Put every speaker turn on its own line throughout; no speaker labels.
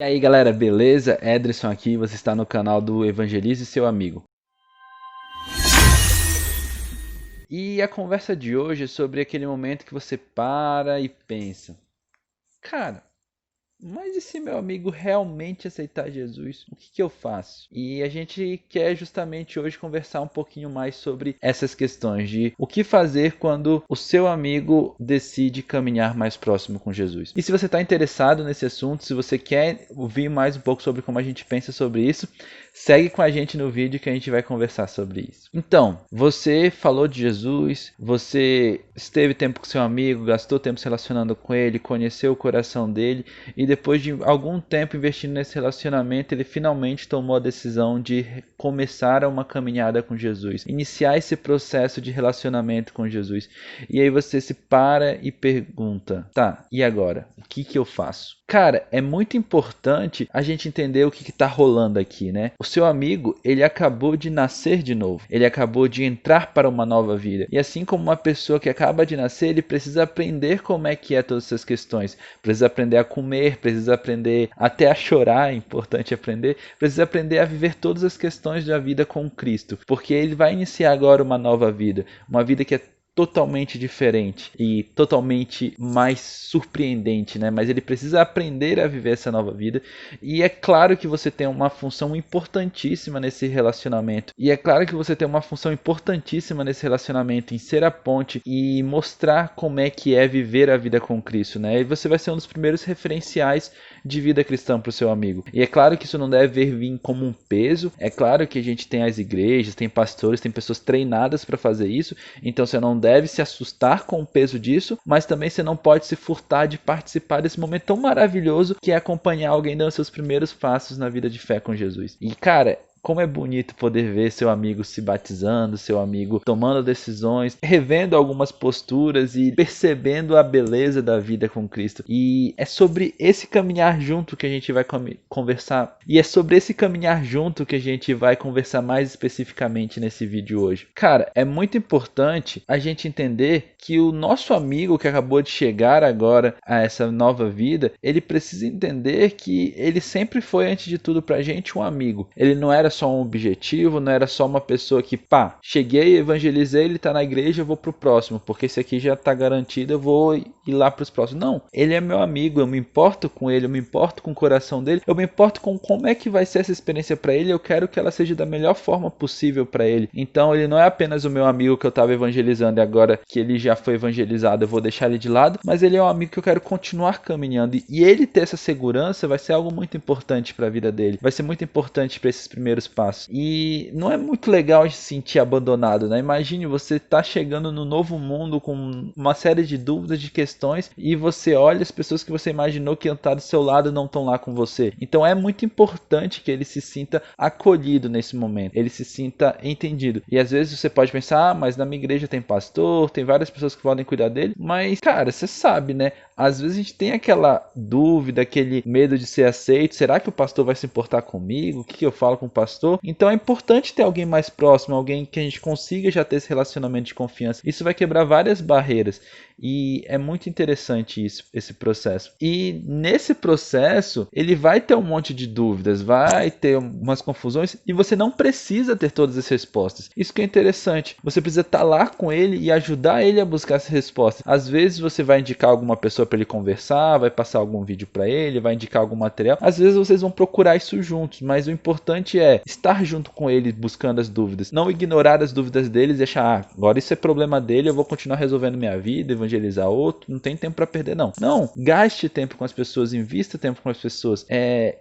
E aí galera, beleza? Edrison aqui, você está no canal do Evangelize Seu Amigo. E a conversa de hoje é sobre aquele momento que você para e pensa: cara, mas e se meu amigo realmente aceitar Jesus, o que eu faço? E a gente quer justamente hoje conversar um pouquinho mais sobre essas questões de o que fazer quando o seu amigo decide caminhar mais próximo com Jesus. E se você está interessado nesse assunto, se você quer ouvir mais um pouco sobre como a gente pensa sobre isso, segue com a gente no vídeo que a gente vai conversar sobre isso. Então, você falou de Jesus, você esteve tempo com seu amigo, gastou tempo se relacionando com ele, conheceu o coração dele e depois de algum tempo investindo nesse relacionamento, ele finalmente tomou a decisão de começar uma caminhada com Jesus, iniciar esse processo de relacionamento com Jesus. E aí você se para e pergunta: tá, e agora? O que eu faço? Cara, é muito importante a gente entender o que está rolando aqui, né? O seu amigo, ele acabou de nascer de novo. Ele acabou de entrar para uma nova vida. E assim como uma pessoa que acaba de nascer, ele precisa aprender como é que é todas essas questões. Precisa aprender a comer, precisa aprender até a chorar, é importante aprender. Precisa aprender a viver todas as questões da vida com Cristo. Porque ele vai iniciar agora uma nova vida. Uma vida que é totalmente diferente e totalmente mais surpreendente, né? Mas ele precisa aprender a viver essa nova vida. E é claro que você tem uma função importantíssima nesse relacionamento. E é claro que você tem uma função importantíssima nesse relacionamento em ser a ponte e mostrar como é que é viver a vida com Cristo, né? E você vai ser um dos primeiros referenciais de vida cristã para o seu amigo. E é claro que isso não deve vir como um peso. É claro que a gente tem as igrejas, tem pastores, tem pessoas treinadas para fazer isso. Então você não deve se assustar com o peso disso, mas também você não pode se furtar de participar desse momento tão maravilhoso que é acompanhar alguém dando seus primeiros passos na vida de fé com Jesus. E cara, como é bonito poder ver seu amigo se batizando, seu amigo tomando decisões, revendo algumas posturas e percebendo a beleza da vida com Cristo. E é sobre esse caminhar junto que a gente vai conversar. E é sobre esse caminhar junto que a gente vai conversar mais especificamente nesse vídeo hoje. Cara, é muito importante a gente entender que o nosso amigo que acabou de chegar agora a essa nova vida, ele precisa entender que ele sempre foi, antes de tudo, pra gente um amigo. Ele não era só um objetivo, não era só uma pessoa que, cheguei, evangelizei, ele tá na igreja, eu vou pro próximo, porque esse aqui já tá garantido, eu vou ir lá pros próximos. Não, ele é meu amigo, eu me importo com ele, eu me importo com o coração dele, eu me importo com como é que vai ser essa experiência para ele, eu quero que ela seja da melhor forma possível para ele. Então ele não é apenas o meu amigo que eu tava evangelizando e agora que ele já foi evangelizado, eu vou deixar ele de lado, mas ele é um amigo que eu quero continuar caminhando. E ele ter essa segurança vai ser algo muito importante para a vida dele, vai ser muito importante para esses primeiros passos. E não é muito legal se sentir abandonado, né? Imagine você tá chegando no novo mundo com uma série de dúvidas, de questões, e você olha, as pessoas que você imaginou que iam estar do seu lado não estão lá com você. Então é muito importante que ele se sinta acolhido nesse momento, ele se sinta entendido. E às vezes você pode pensar: mas na minha igreja tem pastor, tem várias pessoas que podem cuidar dele. Mas cara, você sabe, né? Às vezes a gente tem aquela dúvida, aquele medo de ser aceito. Será que o pastor vai se importar comigo? O que eu falo com o pastor? Então é importante ter alguém mais próximo, alguém que a gente consiga já ter esse relacionamento de confiança. Isso vai quebrar várias barreiras. E é muito interessante isso, esse processo. E nesse processo, ele vai ter um monte de dúvidas, vai ter umas confusões, e você não precisa ter todas as respostas. Isso que é interessante. Você precisa estar lá com ele e ajudar ele a buscar essas respostas. Às vezes você vai indicar alguma pessoa para ele conversar, vai passar algum vídeo para ele, vai indicar algum material. Às vezes vocês vão procurar isso juntos, mas o importante é estar junto com ele buscando as dúvidas. Não ignorar as dúvidas deles e achar: agora isso é problema dele, eu vou continuar resolvendo minha vida, evangelizar outro, não tem tempo para perder não. Não, gaste tempo com as pessoas, invista tempo com as pessoas.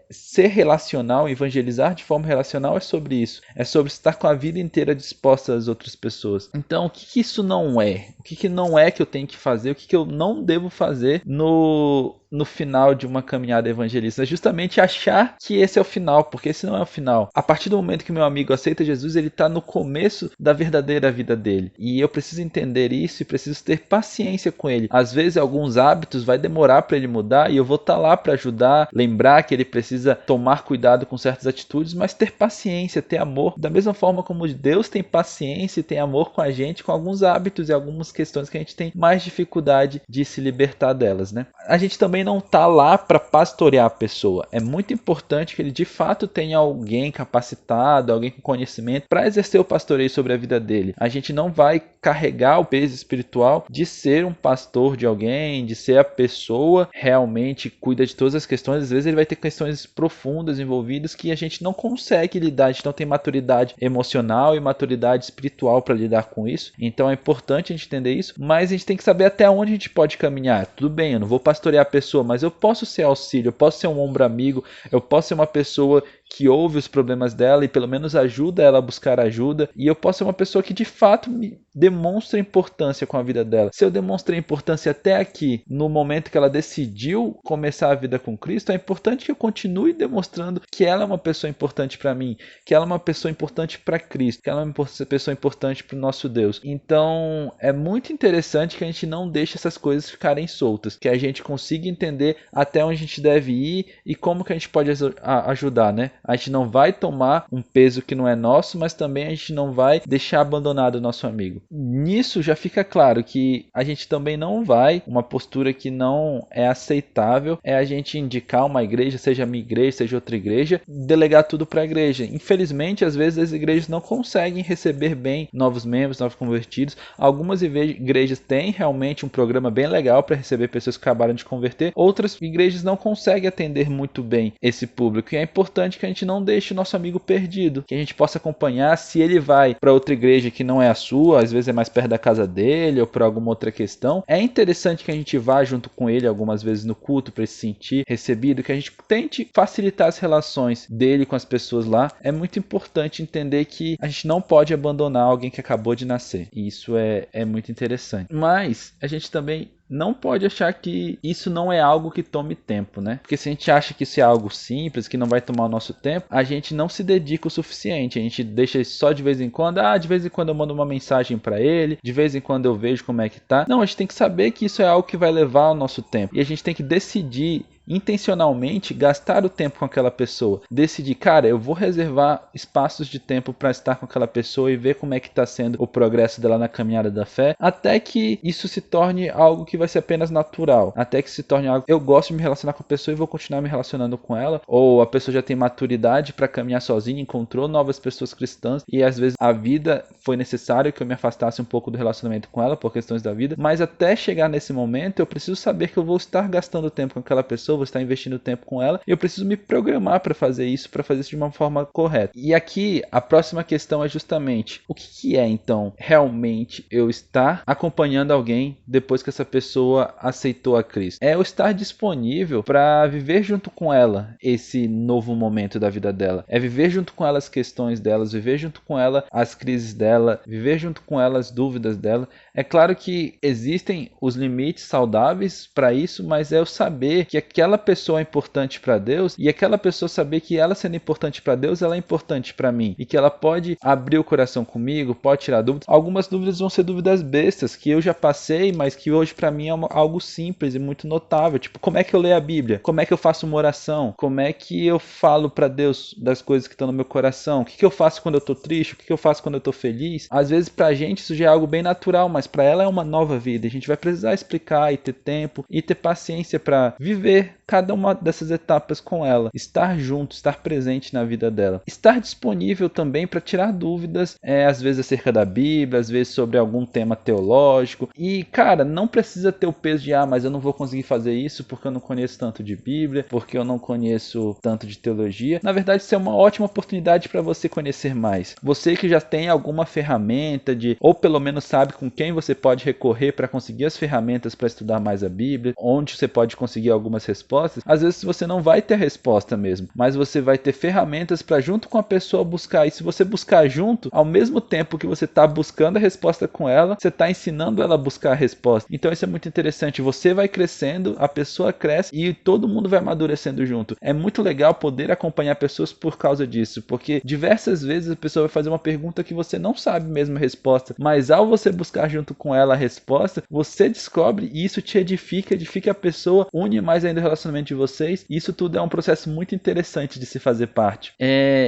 Ser relacional, evangelizar de forma relacional é sobre isso. É sobre estar com a vida inteira disposta às outras pessoas. Então, o que isso não é? O que não é que eu tenho que fazer? O que eu não devo fazer no final de uma caminhada evangelista? É justamente achar que esse é o final, porque esse não é o final. A partir do momento que meu amigo aceita Jesus, ele está no começo da verdadeira vida dele. E eu preciso entender isso e preciso ter paciência com ele. Às vezes, alguns hábitos vai demorar para ele mudar e eu vou estar lá para ajudar, lembrar que ele precisa tomar cuidado com certas atitudes, mas ter paciência, ter amor. Da mesma forma como Deus tem paciência e tem amor com a gente, com alguns hábitos e algumas questões que a gente tem mais dificuldade de se libertar delas, né? A gente também também não está lá para pastorear a pessoa. É muito importante que ele de fato tenha alguém capacitado, alguém com conhecimento para exercer o pastoreio sobre a vida dele. A gente não vai carregar o peso espiritual de ser um pastor de alguém, de ser a pessoa realmente que cuida de todas as questões. Às vezes ele vai ter questões profundas envolvidas que a gente não consegue lidar, a gente não tem maturidade emocional e maturidade espiritual para lidar com isso. Então é importante a gente entender isso, mas a gente tem que saber até onde a gente pode caminhar. Tudo bem, eu não vou pastorear a pessoa, mas eu posso ser auxílio, eu posso ser um ombro amigo, eu posso ser uma pessoa que ouve os problemas dela e pelo menos ajuda ela a buscar ajuda, e eu posso ser uma pessoa que de fato me demonstra importância com a vida dela. Se eu demonstrei importância até aqui, no momento que ela decidiu começar a vida com Cristo, é importante que eu continue demonstrando que ela é uma pessoa importante para mim, que ela é uma pessoa importante para Cristo, que ela é uma pessoa importante para o nosso Deus. Então é muito interessante que a gente não deixe essas coisas ficarem soltas, que a gente consiga entender até onde a gente deve ir e como que a gente pode ajudar, né? A gente não vai tomar um peso que não é nosso, mas também a gente não vai deixar abandonado o nosso amigo. Nisso já fica claro que a gente também não vai, uma postura que não é aceitável, é a gente indicar uma igreja, seja a minha igreja, seja outra igreja, delegar tudo para a igreja. Infelizmente, às vezes as igrejas não conseguem receber bem novos membros, novos convertidos. Algumas igrejas têm realmente um programa bem legal para receber pessoas que acabaram de converter, outras igrejas não conseguem atender muito bem esse público, e é importante que a gente não deixe o nosso amigo perdido, que a gente possa acompanhar. Se ele vai para outra igreja que não é a sua, às vezes é mais perto da casa dele ou por alguma outra questão, é interessante que a gente vá junto com ele algumas vezes no culto para ele se sentir recebido, que a gente tente facilitar as relações dele com as pessoas lá. É muito importante entender que a gente não pode abandonar alguém que acabou de nascer, e isso é muito interessante. Mas a gente também não pode achar que isso não é algo que tome tempo, né? Porque se a gente acha que isso é algo simples, que não vai tomar o nosso tempo, a gente não se dedica o suficiente. A gente deixa isso só de vez em quando. De vez em quando eu mando uma mensagem para ele, de vez em quando eu vejo como é que tá. Não, a gente tem que saber que isso é algo que vai levar o nosso tempo. E a gente tem que decidir intencionalmente gastar o tempo com aquela pessoa, decidir, cara, eu vou reservar espaços de tempo para estar com aquela pessoa e ver como é que está sendo o progresso dela na caminhada da fé, até que isso se torne algo que vai ser apenas natural, até que se torne algo, eu gosto de me relacionar com a pessoa e vou continuar me relacionando com ela, ou a pessoa já tem maturidade para caminhar sozinha, encontrou novas pessoas cristãs e às vezes a vida foi necessário que eu me afastasse um pouco do relacionamento com ela por questões da vida, mas até chegar nesse momento eu preciso saber que eu vou estar gastando tempo com aquela pessoa, vou estar investindo tempo com ela, e eu preciso me programar para fazer isso de uma forma correta. E aqui a próxima questão é justamente o que é então realmente eu estar acompanhando alguém depois que essa pessoa aceitou a Cristo? É eu estar disponível para viver junto com ela esse novo momento da vida dela, é viver junto com ela as questões delas, viver junto com ela as crises dela, viver junto com ela as dúvidas dela. É claro que existem os limites saudáveis para isso, mas é eu saber que aquela pessoa é importante para Deus, e aquela pessoa saber que ela sendo importante para Deus, ela é importante para mim, e que ela pode abrir o coração comigo, pode tirar dúvidas. Algumas dúvidas vão ser dúvidas bestas, que eu já passei, mas que hoje para mim é algo simples e muito notável, tipo, como é que eu leio a Bíblia? Como é que eu faço uma oração? Como é que eu falo para Deus das coisas que estão no meu coração? O que eu faço quando eu tô triste? O que eu faço quando eu tô feliz? Às vezes pra gente isso já é algo bem natural, mas para ela é uma nova vida. A gente vai precisar explicar e ter tempo e ter paciência para viver cada uma dessas etapas com ela, estar junto, estar presente na vida dela, estar disponível também para tirar dúvidas, às vezes acerca da Bíblia, às vezes sobre algum tema teológico. E cara, não precisa ter o peso de mas eu não vou conseguir fazer isso porque eu não conheço tanto de Bíblia, porque eu não conheço tanto de teologia. Na verdade, isso é uma ótima oportunidade para você conhecer mais. Você que já tem alguma ferramenta ou pelo menos sabe com quem você pode recorrer para conseguir as ferramentas para estudar mais a Bíblia, onde você pode conseguir algumas respostas. Às vezes você não vai ter resposta mesmo, mas você vai ter ferramentas para junto com a pessoa buscar. E se você buscar junto, ao mesmo tempo que você está buscando a resposta com ela, você está ensinando ela a buscar a resposta. Então isso é muito interessante. Você vai crescendo, a pessoa cresce e todo mundo vai amadurecendo junto. É muito legal poder acompanhar pessoas por causa disso, porque diversas vezes a pessoa vai fazer uma pergunta que você não sabe mesmo a resposta, mas ao você buscar junto com ela a resposta, você descobre e isso te edifica a pessoa, une mais ainda o relacionamento de vocês. Isso tudo é um processo muito interessante de se fazer parte.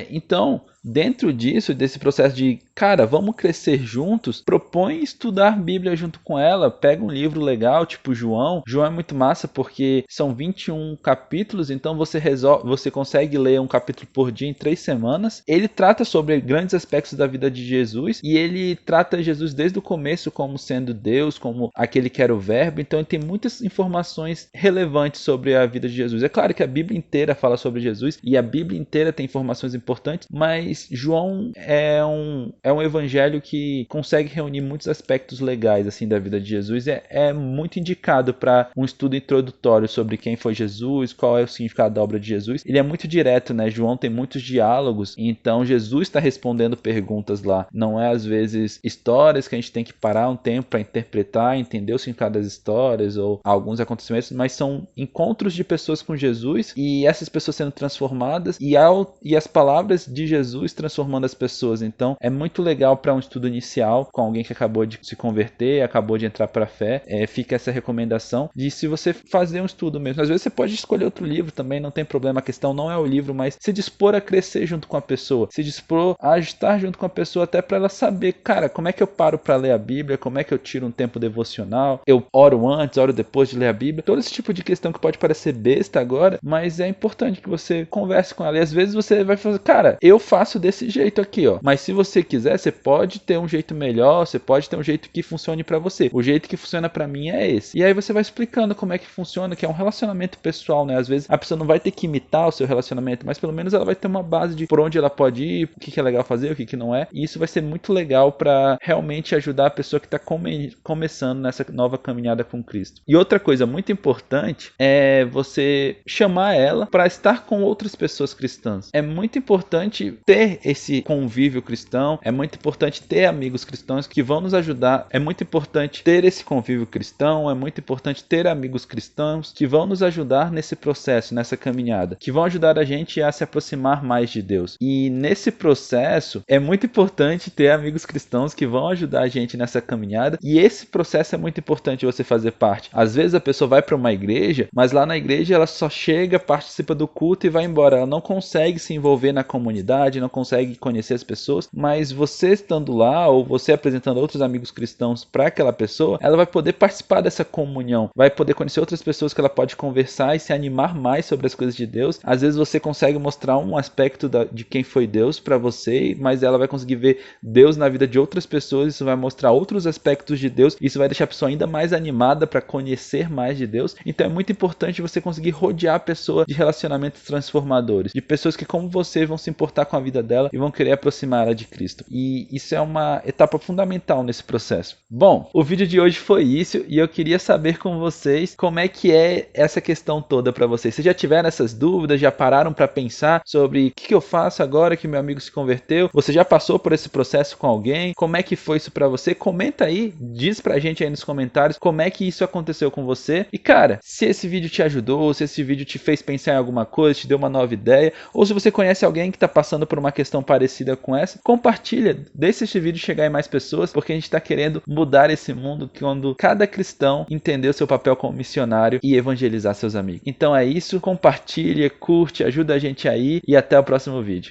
Então, dentro disso, desse processo de, cara, vamos crescer juntos, propõe estudar Bíblia junto com ela, pega um livro legal, tipo João. João é muito massa porque são 21 capítulos, então você consegue ler um capítulo por dia em 3 semanas. Ele trata sobre grandes aspectos da vida de Jesus e ele trata Jesus desde o começo como sendo Deus, como aquele que era o Verbo. Então ele tem muitas informações relevantes sobre a vida de Jesus. É claro que a Bíblia inteira fala sobre Jesus e a Bíblia inteira tem informações importantes, mas João é um evangelho que consegue reunir muitos aspectos legais assim da vida de Jesus. É muito indicado para um estudo introdutório sobre quem foi Jesus, qual é o significado da obra de Jesus. Ele é muito direto, né? João tem muitos diálogos, então Jesus está respondendo perguntas lá. Não é às vezes histórias que a gente tem que parar um tempo para interpretar, entender o significado das histórias ou alguns acontecimentos, mas são encontros de pessoas com Jesus e essas pessoas sendo transformadas e as palavras de Jesus transformando as pessoas. Então é muito legal para um estudo inicial com alguém que acabou de se converter, acabou de entrar para a fé. Fica essa recomendação de, se você fazer um estudo mesmo, às vezes você pode escolher outro livro também, não tem problema, a questão não é o livro, mas se dispor a crescer junto com a pessoa, se dispor a estar junto com a pessoa até para ela saber, cara, como é que eu paro para ler a Bíblia, como é que eu tiro um tempo devocional, eu oro antes, oro depois de ler a Bíblia, todo esse tipo de questão que pode parecer besta agora, mas é importante que você converse com ela. E às vezes você vai fazer, cara, eu faço desse jeito aqui, ó, mas se você quiser, você pode ter um jeito melhor, você pode ter um jeito que funcione para você. O jeito que funciona para mim é esse. E aí você vai explicando como é que funciona, que é um relacionamento pessoal, né? Às vezes a pessoa não vai ter que imitar o seu relacionamento, mas pelo menos ela vai ter uma base de por onde ela pode ir, o que é legal fazer, o que não é. E isso vai ser muito legal para realmente ajudar a pessoa que está começando nessa nova caminhada com Cristo. E outra coisa muito importante é você chamar ela para estar com outras pessoas cristãs. É muito importante ter esse convívio cristão, é muito importante ter amigos cristãos que vão nos ajudar, é muito importante ter esse convívio cristão, é muito importante ter amigos cristãos que vão nos ajudar nesse processo, nessa caminhada, que vão ajudar a gente a se aproximar mais de Deus. E nesse processo é muito importante ter amigos cristãos que vão ajudar a gente nessa caminhada, e esse processo é muito importante você fazer parte. Às vezes a pessoa vai para uma igreja, mas lá na igreja ela só chega, participa do culto e vai embora. Ela não consegue se envolver na comunidade, não consegue conhecer as pessoas, mas você estando lá ou você apresentando outros amigos cristãos para aquela pessoa, ela vai poder participar dessa comunhão, vai poder conhecer outras pessoas que ela pode conversar e se animar mais sobre as coisas de Deus. Às vezes você consegue mostrar um aspecto de quem foi Deus para você, mas ela vai conseguir ver Deus na vida de outras pessoas, isso vai mostrar outros aspectos de Deus, isso vai deixar a pessoa ainda mais animada para conhecer mais de Deus. Então é muito importante você conseguir rodear a pessoa de relacionamentos transformadores, de pessoas que, como você, vão se importar com a vida dela e vão querer aproximar ela de Cristo. E isso é uma etapa fundamental nesse processo. Bom, o vídeo de hoje foi isso e eu queria saber com vocês como é que é essa questão toda para vocês. Vocês já tiveram essas dúvidas? Já pararam para pensar sobre o que eu faço agora que meu amigo se converteu? Você já passou por esse processo com alguém? Como é que foi isso para você? Comenta aí, diz pra gente aí nos comentários como é que isso aconteceu com você. E cara, se esse vídeo te ajudou, se esse vídeo te fez pensar em alguma coisa, te deu uma nova ideia, ou se você conhece alguém que está passando por uma questão parecida com essa, compartilha, deixa esse vídeo chegar em mais pessoas, porque a gente está querendo mudar esse mundo quando cada cristão entender o seu papel como missionário e evangelizar seus amigos. Então é isso, compartilha, curte, ajuda a gente aí e até o próximo vídeo.